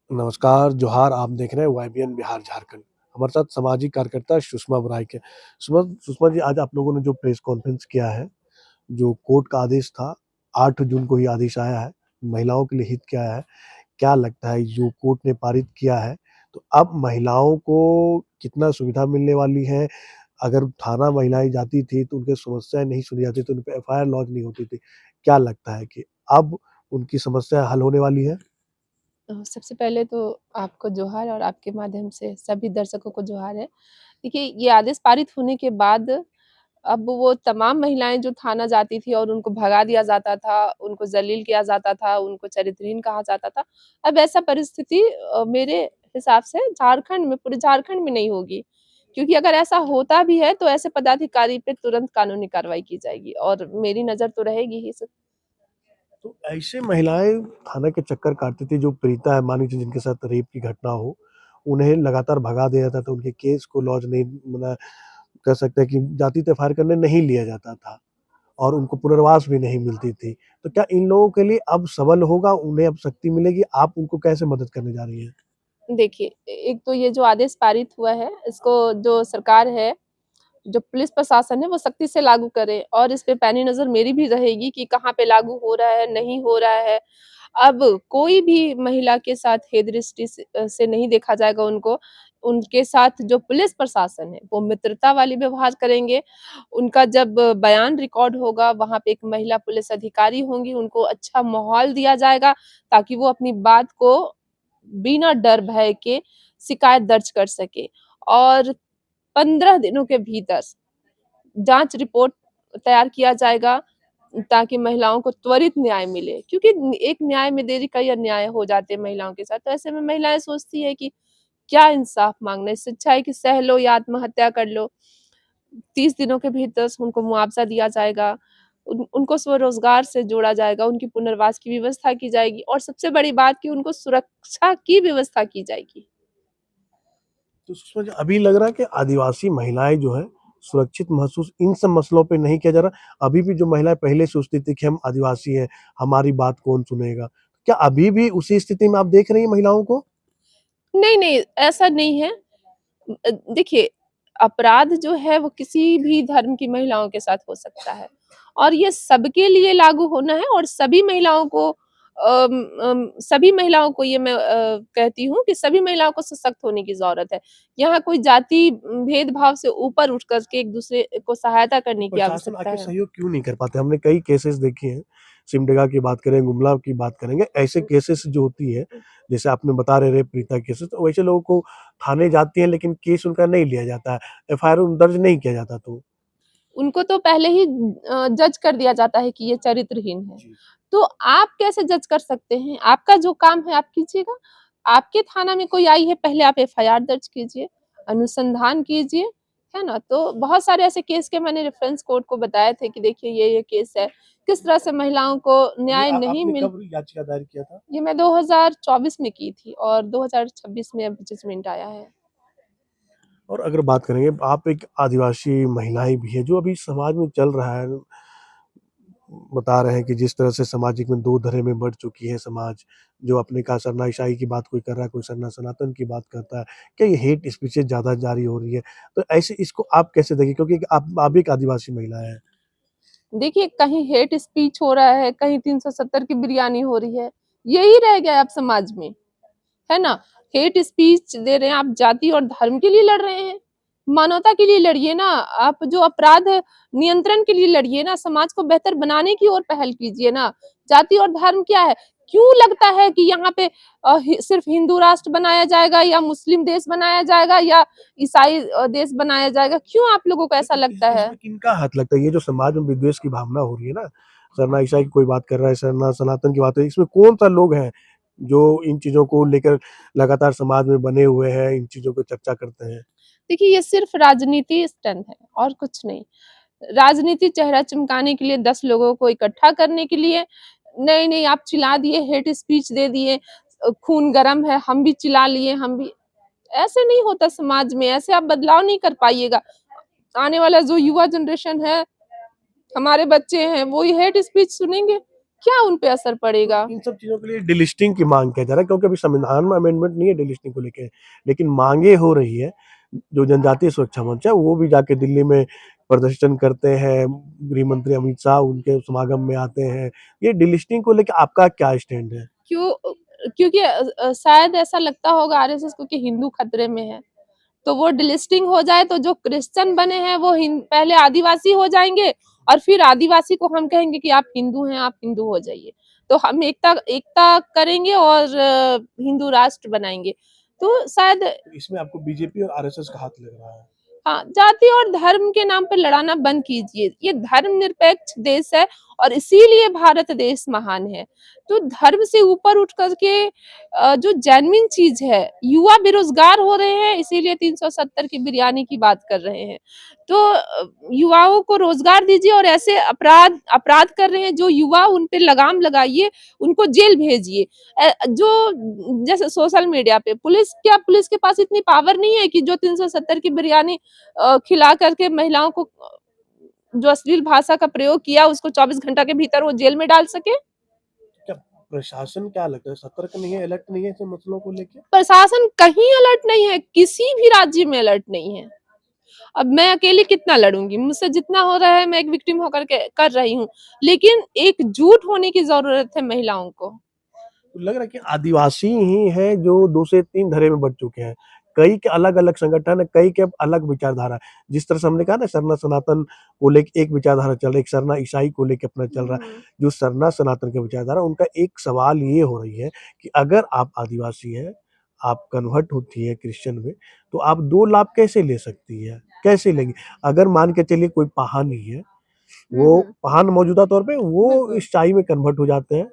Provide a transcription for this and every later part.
नमस्कार, जोहार। आप देख रहे हैं वाईबीएन बिहार झारखंड। हमारे साथ सामाजिक कार्यकर्ता सुषमा बराइक है। सुषमा जी, आज आप लोगों ने जो प्रेस कॉन्फ्रेंस किया है, जो कोर्ट का आदेश था, 8 जून को ही आदेश आया है, महिलाओं के लिए हित क्या है? क्या लगता है जो कोर्ट ने पारित किया है, तो अब महिलाओं को कितना सुविधा मिलने वाली है? अगर थाना महिलाएँ जाती थी तो उनकी समस्याएँ नहीं सुनी जाती, तो उन पे एफआईआर लॉन्च नहीं होती थी। क्या लगता है कि अब उनकी समस्या हल होने वाली है? सबसे पहले तो आपको जोहार और आपके माध्यम से सभी दर्शकों को जोहार है। देखिए, ये आदेश पारित होने के बाद अब वो तमाम महिलाएँ जो थाना जाती थी और उनको भगा दिया जाता था, उनको ज़लील किया जाता था, उनको चरित्रहीन कहा जाता था। अब ऐसा परिस्थिति मेरे हिसाब से झारखंड में, पूरे झारखंड में नहीं होगी। क्योंकि अगर ऐसा होता भी है तो ऐसे पदाधिकारी पे तुरंत कानूनी कार्रवाई की जाएगी और मेरी नज़र तो रहेगी ही। तो ऐसे महिलाएँ थाना के चक्कर काटती थी, जो पीड़िता है, मान लीजिए जिनके साथ रेप की घटना हो, उन्हें लगातार भगा दिया जाता था, उनके केस को लॉन्च नहीं, मतलब कह सकते हैं कि जाति से एफआईआर करने नहीं लिया जाता था और उनको पुनर्वास भी नहीं मिलती थी। तो क्या इन लोगों के लिए अब सबल होगा, उन्हें अब शक्ति मिलेगी? आप उनको कैसे मदद करने जा रही हैं? देखिए, एक तो ये जो आदेश पारित हुआ है, इसको जो सरकार है, जो पुलिस प्रशासन है, वो सख्ती से लागू करे और इस पे पैनी नज़र मेरी भी रहेगी कि कहाँ पे लागू हो रहा है, नहीं हो रहा है। अब कोई भी महिला के साथ हेय-दृष्टि से नहीं देखा जाएगा उनको। उनके साथ जो पुलिस प्रशासन है, वो मित्रता वाली व्यवहार करेंगे। उनका जब बयान रिकॉर्ड होगा, वहाँ पे एक महिला पुलिस अधिकारी होंगी, उनको अच्छा माहौल दिया जाएगा ताकि वो अपनी बात को बिना डर भय के शिकायत दर्ज कर सके और 15 दिनों के भीतर जाँच रिपोर्ट तैयार किया जाएगा ताकि महिलाओं को त्वरित न्याय मिले। क्योंकि एक न्याय में देरी कई अन्याय हो जाते हैं महिलाओं के साथ। तो ऐसे में महिलाएँ सोचती है कि क्या इंसाफ माँगना है, इससे अच्छा है कि सह लो या आत्महत्या कर लो। 30 दिनों के भीतर उनको मुआवज़ा दिया जाएगा। उनको स्वरोज़गार से जोड़ा जाएगा, उनकी पुनर्वास की व्यवस्था की जाएगी और सबसे बड़ी बात कि उनको सुरक्षा की व्यवस्था की जाएगी। तो सुषमा जी, अभी लग रहा है कि आदिवासी महिलाएँ जो हैं, सुरक्षित महसूस इन सब मसलों पे नहीं किया जा रहा। अभी भी जो महिलाएँ पहले सोचती थी कि हम आदिवासी हैं, हमारी बात कौन सुनेगा? क्या अभी भी उसी स्थिति में आप देख रही हैं महिलाओं को? नहीं, नहीं, ऐसा नहीं है। देखिए, अपराध जो है वो किसी भी धर्म की महिलाओं के साथ हो सकता है और ये सबके लिए लागू होना है और सभी महिलाओं को सभी महिलाओं को ये मैं कहती हूँ कि सभी महिलाओं को सशक्त होने की ज़रूरत है। यहाँ कोई जाति भेदभाव से ऊपर उठ कर के एक-दूसरे को सहायता तो करने की प्रशासन आवश्यकता आके है। सहयोग क्यों नहीं कर पाते? हमने कई केसेस देखे हैं, सिमडेगा की बात करें, गुमला की बात करेंगे, ऐसे केसेस जो होती है, जैसे आपने बता रहे रेप पीड़िता केसेस, तो वैसे लोगों को थाने जाती हैं लेकिन केस उनका नहीं लिया जाता है, एफआईआर दर्ज नहीं किया जाता तो। उनको तो पहले ही जज कर दिया जाता है कि ये चरित्रहीन है। जी। तो आप कैसे जज कर सकते हैं? आपका जो काम है आप कीजिएगा। आपके थाना में कोई आई है पहले आप एफआईआर दर्ज कीजिए, अनुसंधान कीजिए, है ना? तो बहुत सारे ऐसे केस के मैंने रेफ़रेंस कोर्ट को बताए थे कि देखिए ये केस है। किस तरह से महिलाओं को ये न्याय नहीं आपने मिल कब याचिका दायर किया था? ये मैं 2024 में की थी और 2026 में अब जजमेंट आया है। और अगर बात करेंगे, आप एक आदिवासी महिलाएँ भी हैं, जो अभी समाज में चल रहा है, बता रहे हैं कि जिस तरह से सामाजिक में 2 धड़े में बढ़ चुकी है समाज, जो अपने का सरना ईसाई की बात कोई कर रहा है, कोई सरना सनातन की बात करता है। क्या ये हेट स्पीचेज़ ज़्यादा जारी हो रही है? तो ऐसे इसको आप कैसे देखें? क्योंकि आप भी एक आदिवासी महिला हैं। देखिए, कहीं हेट स्पीच हो रहा है, कहीं 370 की बिरयानी हो रही है। यही रह गया है अब समाज में, है ना? हेट स्पीच दे रहे हैं, आप जाति और धर्म के लिए लड़ रहे हैं। मानवता के लिए लड़िए ना, आप जो अपराध नियंत्रण के लिए लड़िए ना, समाज को बेहतर बनाने की ओर पहल कीजिए ना। जाति और धर्म क्या है? क्यों लगता है कि यहाँ पे सिर्फ़ हिंदू राष्ट्र बनाया जाएगा या मुस्लिम देश बनाया जाएगा या ईसाई देश बनाया जाएगा? क्यों आप लोगों को नहीं ऐसा तो लगता है? इसमें किनका हाथ लगता है? ये जो समाज में विद्वेष की भावना हो रही है ना, सरना ईसाई की कोई बात कर रहा है, सरना सनातन की बात है, इसमें कौन-सा लोग हैं, जो इन चीज़ों को लेकर लगातार समाज में बने हुए हैं, इन चीज़ों को चर्चा करते हैं? देखिए, ये सिर्फ़ राजनीति स्टंट है और कुछ नहीं। राजनीति चेहरा चमकाने के लिए 10 लोगों को इकट्ठा करने के लिए नहीं, नहीं आप चिल्ला दिए, हेट स्पीच दे दिए, खून गरम है, हम भी चिल्ला लिए, हम भी ऐसे नहीं होता समाज में, ऐसे आप बदलाव नहीं कर पाइएगा। आने वाला जो युवा जनरेशन है, हमारे बच्चे हैं, वो ये हेट स्पीच सुनेंगे, क्या उन पे असर पड़ेगा? इन सब चीजों के लिए डिलिस्टिंग की मांग किया जा रहा है, क्योंकि अभी संविधान में अमेंडमेंट नहीं है डिलिस्टिंग को लेके, लेकिन मांगे हो रही है। जो जनजातीय सुरक्षा मंच है वो भी जाके दिल्ली में प्रदर्शन करते हैं, गृह मंत्री अमित शाह उनके समागम में आते हैं। ये डिलिस्टिंग को लेके आपका क्या स्टैंड है? क्योंकि शायद ऐसा लगता होगा आरएसएस को कि हिंदू खतरे में है, तो वो डिलिस्टिंग हो जाए तो जो क्रिश्चियन बने हैं वो पहले आदिवासी हो जाएंगे और फिर आदिवासी को हम कहेंगे कि आप हिंदू हैं, आप हिंदू हो जाइए। तो हम एकता एकता करेंगे और हिंदू राष्ट्र बनाएंगे। तो शायद इसमें आपको बीजेपी और आरएसएस का हाथ लग रहा है? हाँ, जाति और धर्म के नाम पे लड़ाना बंद कीजिए। ये धर्मनिरपेक्ष देश है और इसीलिए भारत देश महान है। तो धर्म से ऊपर उठ करके जो जेन्युइन चीज है, युवा बेरोजगार हो रहे हैं इसीलिए 370 की बिरयानी की बात कर रहे हैं। तो युवाओं को रोजगार दीजिए और ऐसे अपराध अपराध कर रहे हैं जो युवा, उन पे लगाम लगाइए, उनको जेल भेजिए। जो जैसे सोशल मीडिया पे पुलिस के पास इतनी पावर नहीं है कि जो 370 की बिरयानी खिला करके महिलाओं को जो अश्लील भाषा का प्रयोग किया उसको 24 घंटा के भीतर वो जेल में डाल सके। क्या प्रशासन क्या लगता है सतर्क नहीं है, अलर्ट नहीं है इन मसलों को लेके? प्रशासन कहीं अलर्ट नहीं है, किसी भी राज्य में अलर्ट नहीं है। अब मैं अकेली कितना लड़ूंगी, मुझसे जितना हो रहा है मैं एक विक्टिम होकर के कर रही हूँ, लेकिन एकजुट होने की जरूरत है महिलाओं को। तो लग रहा है कि आदिवासी ही हैं जो 2 से 3 धड़े में बँट चुके हैं। कई के अलग-अलग संगठन है, कई के अलग विचारधारा है। जिस तरह से हमने कहा ना सरना सनातन को लेके एक विचारधारा चल रही है, एक सरना ईसाई को लेके अपना चल रहा है। जो सरना सनातन का विचारधारा उनका एक सवाल ये हो रही है कि अगर आप आदिवासी हैं, आप कन्वर्ट होती है क्रिश्चियन में, तो आप 2 लाभ कैसे ले सकती है? कैसे लेंगी? अगर मान के चलिए कोई पहानी है, वो पहान मौजूदा तौर पे वो बिल्कुल। ईसाई में कन्वर्ट हो जाते हैं,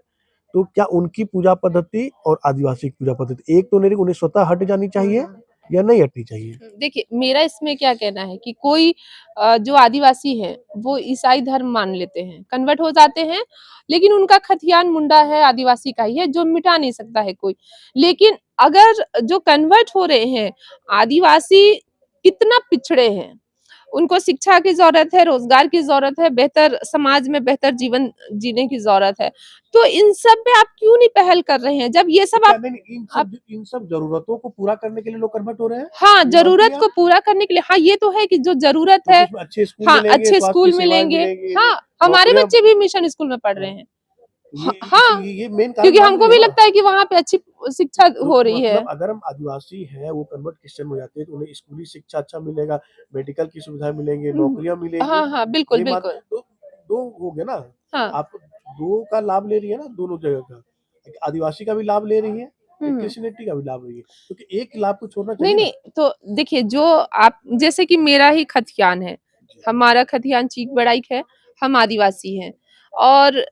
तो क्या उनकी पूजा पद्धति और आदिवासी की पूजा पद्धति एक तो नहीं, उन्हें स्वतः हट जानी चाहिए या नहीं हटनी चाहिए? देखिए, मेरा इसमें क्या कहना है कि कोई जो आदिवासी हैं, वो ईसाई धर्म मान लेते हैं, कन्वर्ट हो जाते हैं, लेकिन उनका खतियान मुंडा है, आदिवासी का ही है, जो मिटा नहीं सकता है कोई। लेकिन अगर जो कन्वर्ट हो रहे हैं, आदिवासी कितना पिछड़े हैं, उनको शिक्षा की ज़रूरत है, रोज़गार की ज़रूरत है, बेहतर समाज में बेहतर जीवन जीने की ज़रूरत है। तो इन सब पे आप क्यों नहीं पहल कर रहे हैं? जब ये तो सब क्या आप नहीं आप इन सब ज़रूरतों को पूरा करने के लिए लोग कन्वर्ट हो रहे हैं? हाँ, ये मानती ज़रूरत हैं को आप? पूरा करने के लिए हाँ, ये तो है कि जो ज़रूरत क्योंकि है उसमें अच्छे स्कूल हाँ, मिलेंगे, अच्छे स्वास्थ्य की स्कूल सेवाएँ मिलेंगे। मिलेंगी, हाँ, हमारे नौकरियाँ। बच्चे भी मिशन स्कूल में पढ़ रहे हाँ, हैं। इसी हाँ, ये मेन कारण क्योंकि मान रही हमको है भी ना? लगता है कि वहाँ पे अच्छी शिक्षा तो हो रही है। मतलब अगर हम आदिवासी हैं, वो कन्वर्ट क्रिश्चियन हो जाते हैं, तो उन्हें स्कूली शिक्षा अच्छा मिलेगा, मेडिकल की सुविधाएँ मिलेंगी, नौकरियाँ मिलेंगी। हाँ, हाँ, बिल्कुल, ये मान बिल्कुल। तो 2 हो गया ना, हाँ। आप 2 का लाभ ले रही है ना, दोनों जगह का। एक आदिवासी का भी लाभ ले रही है, एक हुँ। क्रिश्चियनिटी का भी लाभ ले रही है, क्योंकि एक लाभ को छोड़ना नहीं, चाहिए ना। नहीं, तो देखिए जो आप जैसे कि मेरा ही खतियान है, जी। हमारा खतियान चीक-बड़ाइक है, हम आदिवासी हैं और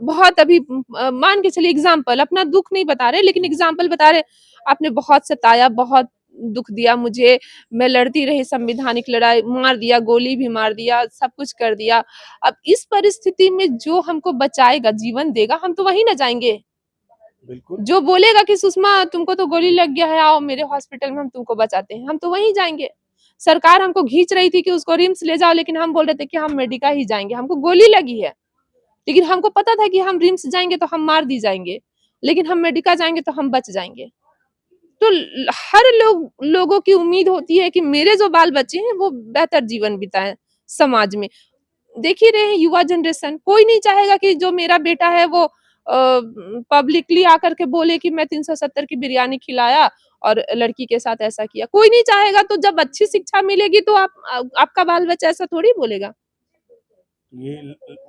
बहुत अभी मान के चलिए एग्ज़ाम्पल अपना दुःख नहीं बता रहे लेकिन एग्ज़ाम्पल बता रहे, आपने बहुत सताया, बहुत दुःख दिया मुझे, मैं लड़ती रही संवैधानिक लड़ाई, मार दिया, गोली भी मार दिया, सब कुछ कर दिया। अब इस परिस्थिति में जो हमको बचाएगा, जीवन देगा, हम तो वहीं ना जाएँगे। बिल्कुल। जो बोलेगा कि सुषमा तुमको तो गोली लग गया है, आओ मेरे हॉस्पिटल में हम तुमको बचाते हैं, हम तो वहीं जाएँगे। सरकार हमको खींच रही थी कि उसको रिम्स ले जाओ लेकिन हम बोल रहे थे कि हम मेडिका ही जाएँगे, हमको गोली लगी है। लेकिन हमको पता था कि हम रिम्स जाएँगे तो हम मार दी जाएँगे, लेकिन हम मेडिका जाएँगे तो हम बच जाएँगे। तो हर लोगों की उम्मीद होती है कि मेरे जो बाल बच्चे हैं वो बेहतर जीवन बिताएं समाज में। देख ही रहे हैं युवा जनरेशन, कोई नहीं चाहेगा कि जो मेरा बेटा है वो पब्लिकली आकर के बोले कि मैं 370 की बिरयानी खिलाया और लड़की के साथ ऐसा किया, कोई नहीं चाहेगा। तो जब अच्छी शिक्षा मिलेगी तो आपका बाल बच्चा ऐसा थोड़ी बोलेगा। ये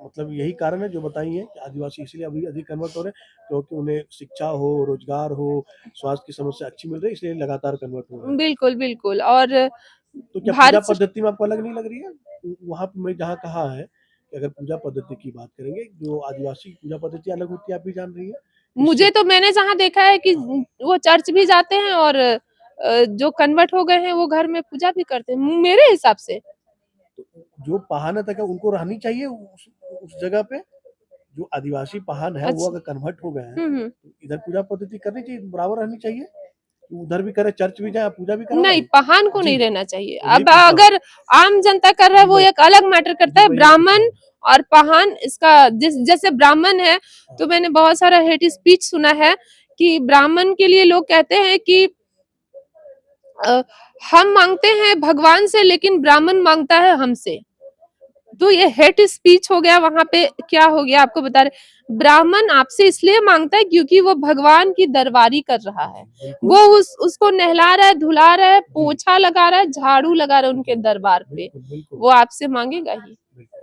मतलब यही कारण है जो बताई है कि आदिवासी इसलिए अभी अधिक कन्वर्ट हो रहे हैं, क्योंकि उन्हें शिक्षा हो, रोजगार हो, स्वास्थ्य की समस्या अच्छी मिल रही है, इसलिए लगातार कन्वर्ट हो रहे हैं। बिल्कुल, बिल्कुल और तो क्या पूजा भारत सर पद्धति में आपको अलग नहीं लग रही है? वहाँ पे मैं जहाँ कहा है कि अगर पूजा पद्धति की बात करेंगे, जो आदिवासी की पूजा पद्धति अलग होती है, आप भी जान रही हैं। मुझे क्रिश्चियन तो मैंने जहाँ देखा है कि वो चर्च भी जाते हैं और जो कन्वर्ट हो गए हैं वो घर में पूजा भी करते हैं, मेरे हिसाब से। तो जो पहान तक है उनको रहनी चाहिए उस जगह पे। जो आदिवासी पहान है वो अच्छा अगर कन्वर्ट हो गए हैं, हुँ, हुँ। तो इधर पूजा पद्धति करनी चाहिए, बराबर रहनी चाहिए। उधर भी करे, चर्च भी जाए, पूजा भी नहीं, करवाए। पहान को जी, नहीं रहना चाहिए। तो यही अब पूछ रहा हूँ। अगर आम जनता कर रहा है जी, वो मैं एक अलग मैटर करता जी, है। मैं यही पूछ रहा ब्राह्मण हूँ। और पहान इसका जैसे ब्राह्मण है तो मैंने बहुत सारा हेट स्पीच सुना है कि ब्राह्मण के लिए लोग कहते हैं कि अ, हम मांगते हैं भगवान से लेकिन ब्राह्मण मांगता है हमसे। तो ये हेट स्पीच हो गया। वहां पे क्या हो गया आपको बता रहे, ब्राह्मण आपसे इसलिए मांगता है क्योंकि वो भगवान की दरबारी कर रहा है। बिल्कुल, वो उसको नहला रहा है, धुला रहा है, जी। पोछा लगा रहा है, झाड़ू लगा रहा है उनके जी, दरबार पे। बिल्कुल, बिल्कुल, वो आपसे मांगेगा ही। बिल्कुल,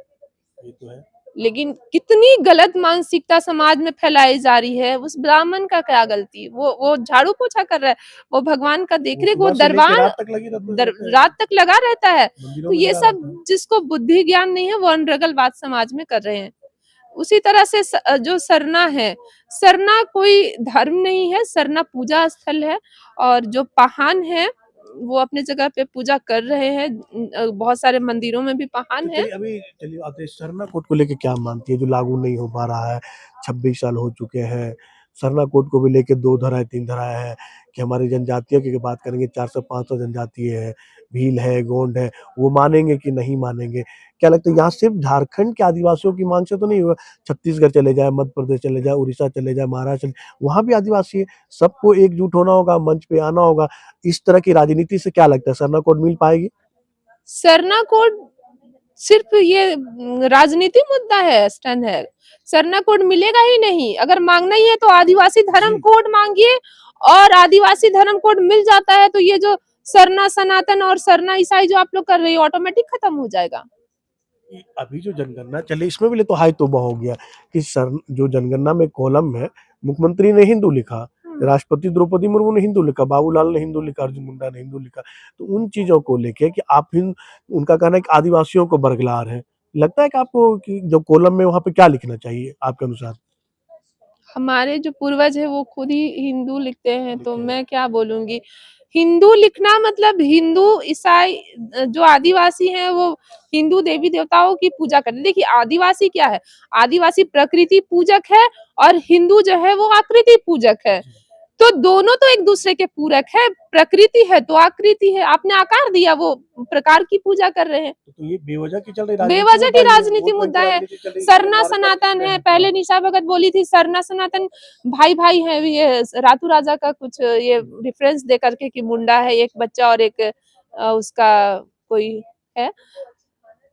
ये तो है। लेकिन कितनी गलत मानसिकता समाज में फैलाई जा रही है। उस ब्राह्मण का क्या गलती, वो झाड़ू पोछा कर रहा है, वो भगवान का देख वो रेख, वो सुबह से लेके दरबार रात तक लगी रहते हैं, रात तक लगा रहता है। मंदिरों तो में ये लगा सब रहता है। जिसको बुद्धि ज्ञान नहीं है वो अनर्गल बात समाज में कर रहे हैं। उसी तरह से जो सरना है, सरना कोई धर्म नहीं है, सरना पूजा स्थल है। और जो पहान है वो अपने जगह पे पूजा कर रहे हैं। बहुत सारे मंदिरों में भी तो पहान है। चलिए अभी चलिए आते हैं, सरना कोड को लेके क्या मानती है जो लागू नहीं हो पा रहा है? 26 साल हो चुके हैं। सरना कोड को भी लेके 2 धाराएँ 3 धाराएँ हैं कि हमारी जनजातियों की बात करेंगे, 400-500 जनजाति है, भील है, गोंड है, वो मानेंगे कि नहीं मानेंगे? क्या लगता है यहाँ सिर्फ झारखंड के आदिवासियों की मांग से तो नहीं हुआ, छत्तीसगढ़ चले जाएँ, मध्य प्रदेश चले जाएँ, उड़ीसा चले जाएँ, महाराष्ट्र वहाँ भी आदिवासी है, सबको एकजुट होना होगा, मंच पे आना होगा। इस तरह की राजनीति से क्या लगता है सरना कोड मिल पाएगी? सरना कोड सिर्फ ये राजनीति मुद्दा है, स्टैंड है। सरना कोड मिलेगा ही नहीं। अगर मांगना ही है तो आदिवासी धर्म जी। कोड मांगिए। और आदिवासी धर्म कोड मिल जाता है तो ये जो सरना सनातन और सरना ईसाई जो आप लोग कर रहे हो ऑटोमेटिक खत्म हो जाएगा। अभी जो जनगणना चली इसमें भी तो हाई तौबा हो गया कि सर जो जनगणना में कॉलम है, मुख्यमंत्री ने हिंदू लिखा, राष्ट्रपति द्रौपदी मुर्मू ने हिंदू लिखा, बाबूलाल ने हिंदू लिखा, अर्जुन मुंडा ने हिंदू लिखा। तो उन चीज़ों को लेके कि आप उनका कहना है कि आदिवासियों को बरगलार है। लगता है कि आपको कि जो कॉलम में वहाँ पे क्या लिखना चाहिए आपके अनुसार? हमारे जो पूर्वज है वो खुद ही हिंदू लिखते हैं तो लिखे हैं। मैं क्या बोलूंगी। हिंदू लिखना मतलब हिंदू ईसाई जो आदिवासी हैं वो हिंदू देवी देवताओं की पूजा करते हैं। देखिए आदिवासी क्या है, आदिवासी प्रकृति पूजक है और हिंदू जो है वो आकृति पूजक है। जी। तो दोनों तो एक दूसरे के पूरक है। प्रकृति है तो आकृति है, आपने आकार दिया वो प्रकार की पूजा कर रहे हैं। तो ये बेवजह की चल रही राजनीति बेवजह मुद्दा की है, ये राजनीति वोट बैंक की मुद्दा है। राजनीति चल रही है, इसलिए सरना भारत का सनातन है, प्रेसिडेंट पहले निशा भगत बोली थी सरना सनातन भाई भाई है। ये रातू राजा का कुछ ये डिफरेंस दे करके कि मुंडा है एक बच्चा और एक उसका कोई है।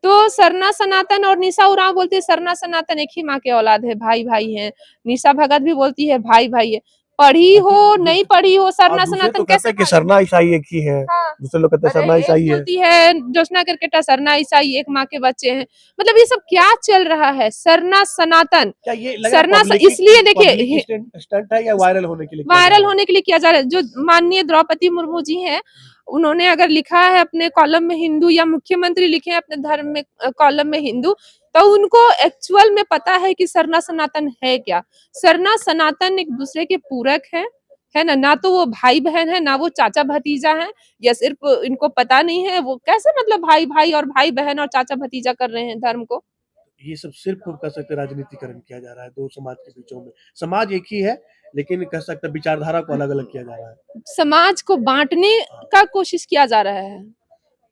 तो सरना सनातन और निशा उरांव बोलती है सरना सनातन एक ही माँ के औलाद है, भाई भाई है। निशा भगत भी बोलती है भाई भाई है। पढ़ी हो नहीं पढ़ी हो, और सरना दूसरे तो सनातन कहते कैसे हैं कि मालूम। सरना ईसाई एक ही है, हाँ। दूसरे लोग कहते हैं अरे सरना एक ईसाई है। बोलती है जोशना क्रिकेटर सरना ईसाई एक माँ के बच्चे हैं। मतलब ये सब क्या चल रहा है, सरना सनातन क्या ये लग रहा है सरना इसलिए पब्लिक देखिए स्टंट है या वायरल होने के लिए किया जा वायरल रहा है? होने के लिए किया जा रहा है। जो माननीय द्रौपदी मुर्मू जी हैं उन्होंने अगर लिखा है अपने कॉलम में हिंदू या मुख्यमंत्री लिखे हैं अपने धर्म में कॉलम में हिंदू, तो उनको एक्चुअल में पता है कि सरना सनातन है क्या। सरना सनातन एक दूसरे के पूरक है ना। ना तो वो भाई बहन है ना वो चाचा भतीजा है। या सिर्फ इनको पता नहीं है वो कैसे मतलब भाई भाई और भाई बहन और चाचा भतीजा कर रहे हैं धर्म को। ये सब सिर्फ कह सकते हैं राजनीतिकरण किया जा रहा है दो समाज के बीचों में। समाज एक ही है लेकिन कह सकते हैं विचारधारा को अलग-अलग किया जा रहा है। समाज को बांटने हाँ। का कोशिश किया जा रहा है।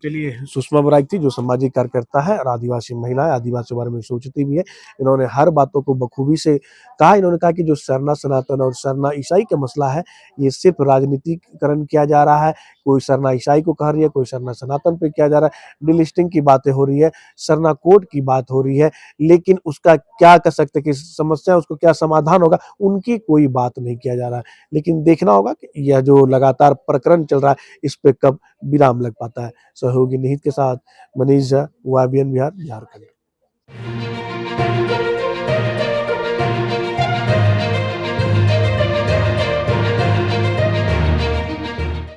चलिए सुषमा बराइक थी जो सामाजिक कार्यकर्ता है और आदिवासी महिला है, आदिवासी के बारे में सोचती भी है। इन्होंने हर बातों को बखूबी से कहा। इन्होंने कहा कि जो सरना सनातन और सरना ईसाई का मसला है, ये सिर्फ राजनीतिकरण किया जा रहा है। कोई सरना ईसाई को कह रही है, कोई सरना सनातन पे किया जा रहा है। डिलिस्टिंग की बातें हो रही है, सरना कोड की बात हो रही है, लेकिन उसका क्या कह सकते हैं कि समस्या उसको क्या समाधान होगा, उनकी कोई बात नहीं किया जा रहा है। लेकिन देखना होगा कि यह जो लगातार प्रकरण चल रहा है, इस पे कब विराम लग पाता है। सहयोगी निहित के साथ मनीष झा, YBN बिहार, झारखंड।